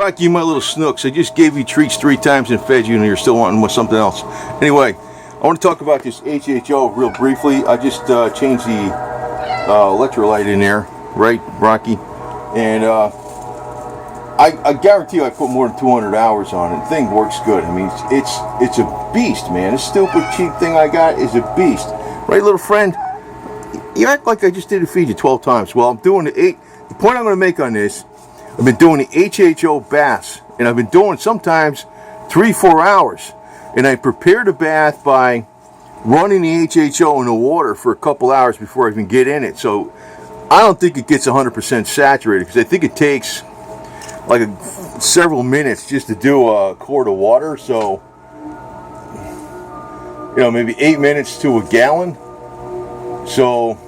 Rocky, you my little snooks. I just gave you treats 3 times and fed you, and you're still wanting something else. Anyway, I want to talk about this HHO real briefly. I just changed the electrolyte in there, right, Rocky? And I guarantee you I put more than 200 hours on it. The thing works good. I mean, it's a beast, man. This stupid cheap thing I got is a beast. Right, little friend? You act like I just didn't feed you 12 times. Well, I'm doing the point I'm going to make on this, I've been doing the HHO baths, and I've been doing sometimes 3-4 hours. And I prepare the bath by running the HHO in the water for a couple hours before I even get in it. So I don't think it gets 100% saturated, because I think it takes like several minutes just to do a quart of water. So, maybe 8 minutes to a gallon. So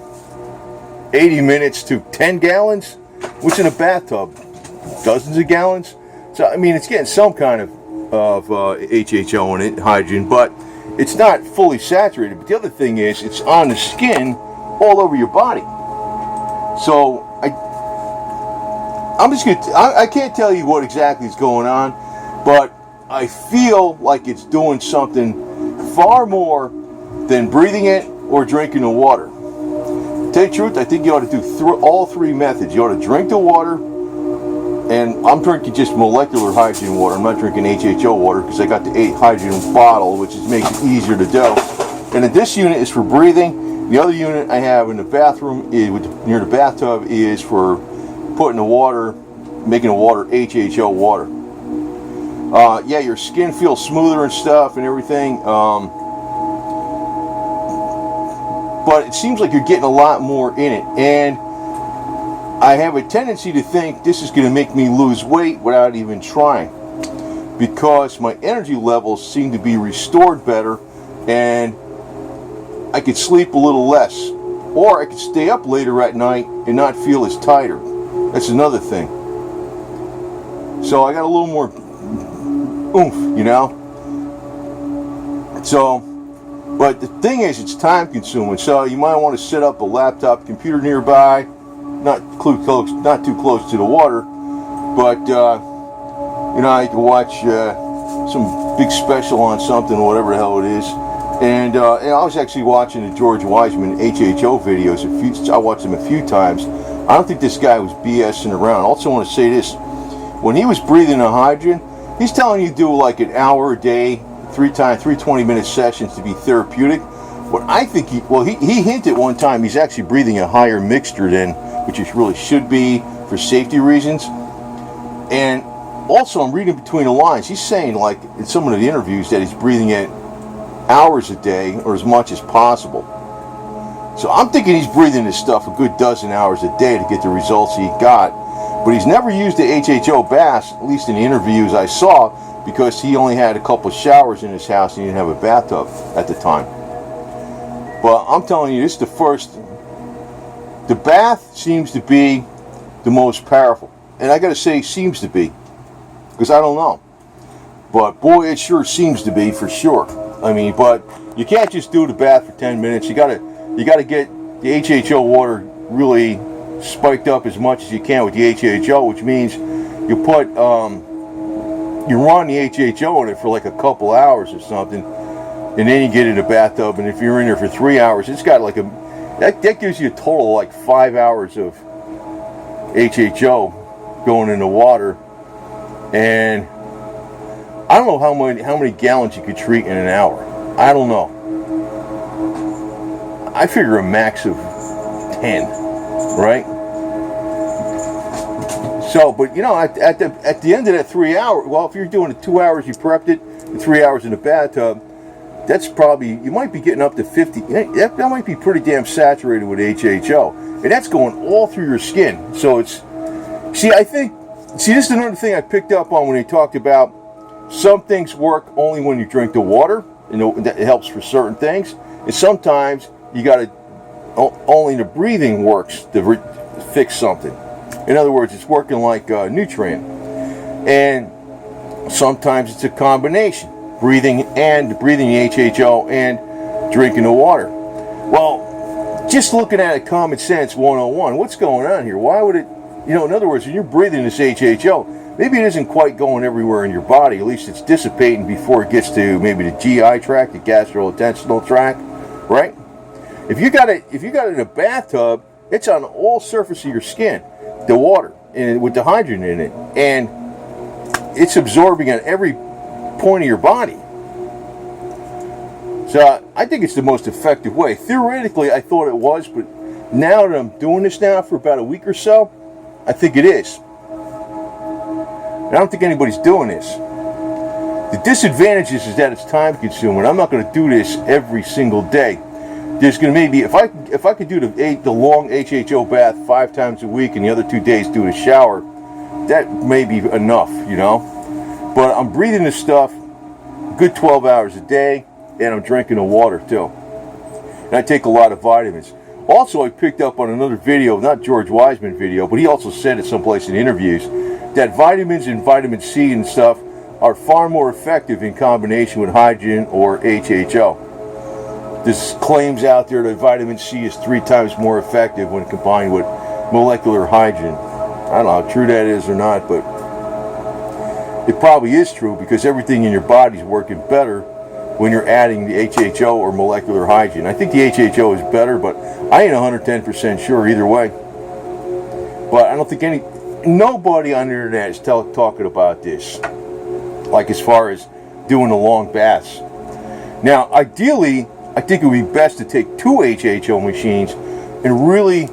80 minutes to 10 gallons. What's in a bathtub? Dozens of gallons. So I mean, it's getting some kind of HHO in it, hydrogen, but it's not fully saturated. But the other thing is, it's on the skin all over your body. So I can't tell you what exactly is going on, but I feel like it's doing something far more than breathing it or drinking the water. To tell you the truth, I think you ought to do all 3 methods. You ought to drink the water, and I'm drinking just molecular hydrogen water. I'm not drinking HHO water because I got the 8 hydrogen bottle, which makes it easier to do. And then this unit is for breathing. The other unit I have in the bathroom near the bathtub is for putting the water, making the water HHO water. Yeah, your skin feels smoother and stuff and everything. But it seems like you're getting a lot more in it. And I have a tendency to think this is going to make me lose weight without even trying, because my energy levels seem to be restored better, and I could sleep a little less, or I could stay up later at night and not feel as tired. That's another thing. So I got a little more oomph, So, but the thing is, it's time consuming. So you might want to set up a laptop computer nearby, not too close to the water, but you can watch some big special on something, whatever the hell it is. And I was actually watching the George Wiseman HHO videos. I watched them a few times. I don't think this guy was BSing around. I also want to say this: when he was breathing the hydrogen, he's telling you to do like an hour a day, 3 20-minute sessions to be therapeutic. But I think he hinted one time he's actually breathing a higher mixture than which it really should be for safety reasons. And also, I'm reading between the lines. He's saying, like in some of the interviews, that he's breathing it hours a day or as much as possible. So I'm thinking he's breathing this stuff a good dozen hours a day to get the results he got. But he's never used the HHO baths, at least in the interviews I saw, because he only had a couple of showers in his house and he didn't have a bathtub at the time. But I'm telling you, this is the first. The bath seems to be the most powerful. And I got to say, seems to be, because I don't know. But boy, it sure seems to be, for sure. I mean, but you can't just do the bath for 10 minutes. You got to get the HHO water really spiked up as much as you can with the HHO, which means you run the HHO in it for like a couple hours or something, and then you get in the bathtub. And if you're in there for 3 hours, it's got like that gives you a total of like 5 hours of HHO going in the water. And I don't know how many gallons you could treat in an hour. I don't know. I figure a max of 10, right? So, but at the end of that 3 hour, well, if you're doing it 2 hours, you prepped it, and 3 hours in the bathtub, that's probably, you might be getting up to 50. That might be pretty damn saturated with HHO, and that's going all through your skin. So it's, this is another thing I picked up on when they talked about some things work only when you drink the water, that it helps for certain things, and sometimes you got to only the breathing works to fix something. In other words, it's working like a nutrient, and sometimes it's a combination. Breathing the HHO and drinking the water. Well, just looking at it, common sense 101, what's going on here? Why would it, in other words, when you're breathing this HHO, maybe it isn't quite going everywhere in your body. At least it's dissipating before it gets to maybe the GI tract, the gastrointestinal tract, right? If you got it in a bathtub, it's on all surface of your skin, the water, and with the hydrogen in it, and it's absorbing on every point of your body. So I think it's the most effective way. Theoretically, I thought it was, but now that I'm doing this now for about a week or so, I think it is. And I don't think anybody's doing this. The disadvantage is that it's time consuming. I'm not going to do this every single day. There's going to maybe, if I could do the long HHO bath 5 times a week and the other 2 days do the shower, that may be enough, you know. But I'm breathing this stuff a good 12 hours a day, and I'm drinking the water too. And I take a lot of vitamins. Also, I picked up on another video, not George Wiseman video, but he also said it someplace in interviews, that vitamins and vitamin C and stuff are far more effective in combination with hydrogen or HHO. There's claims out there that vitamin C is 3 times more effective when combined with molecular hydrogen. I don't know how true that is or not, but it probably is true because everything in your body is working better when you're adding the HHO or molecular hydrogen. I think the HHO is better, but I ain't 110% sure either way. But I don't think nobody on the internet is talking about this, like as far as doing the long baths. Now, ideally, I think it would be best to take 2 HHO machines and really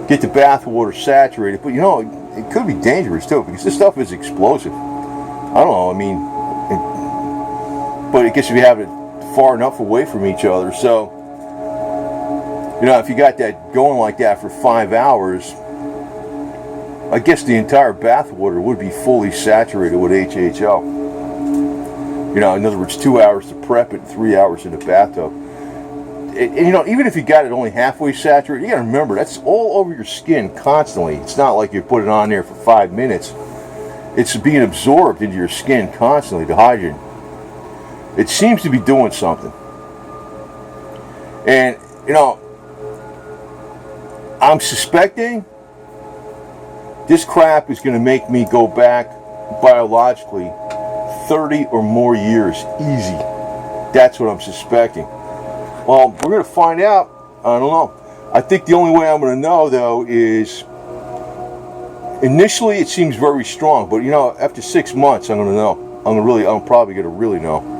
get the bath water saturated. But you know, it could be dangerous too because this stuff is explosive. I don't know, I mean, but I guess if you have it far enough away from each other. So, you know, if you got that going like that for 5 hours, I guess the entire bath water would be fully saturated with HHO. You know, in other words, 2 hours to prep it, 3 hours in the bathtub. And you know, even if you got it only halfway saturated, you got to remember that's all over your skin constantly. It's not like you put it on there for 5 minutes. It's being absorbed into your skin constantly, the hydrogen. It seems to be doing something. And, you know, I'm suspecting this crap is going to make me go back biologically 30 or more years, easy. That's what I'm suspecting. Well, we're going to find out. I don't know. I think the only way I'm going to know, though, is initially it seems very strong. But, you know, after 6 months, I'm going to know. I'm probably going to really know.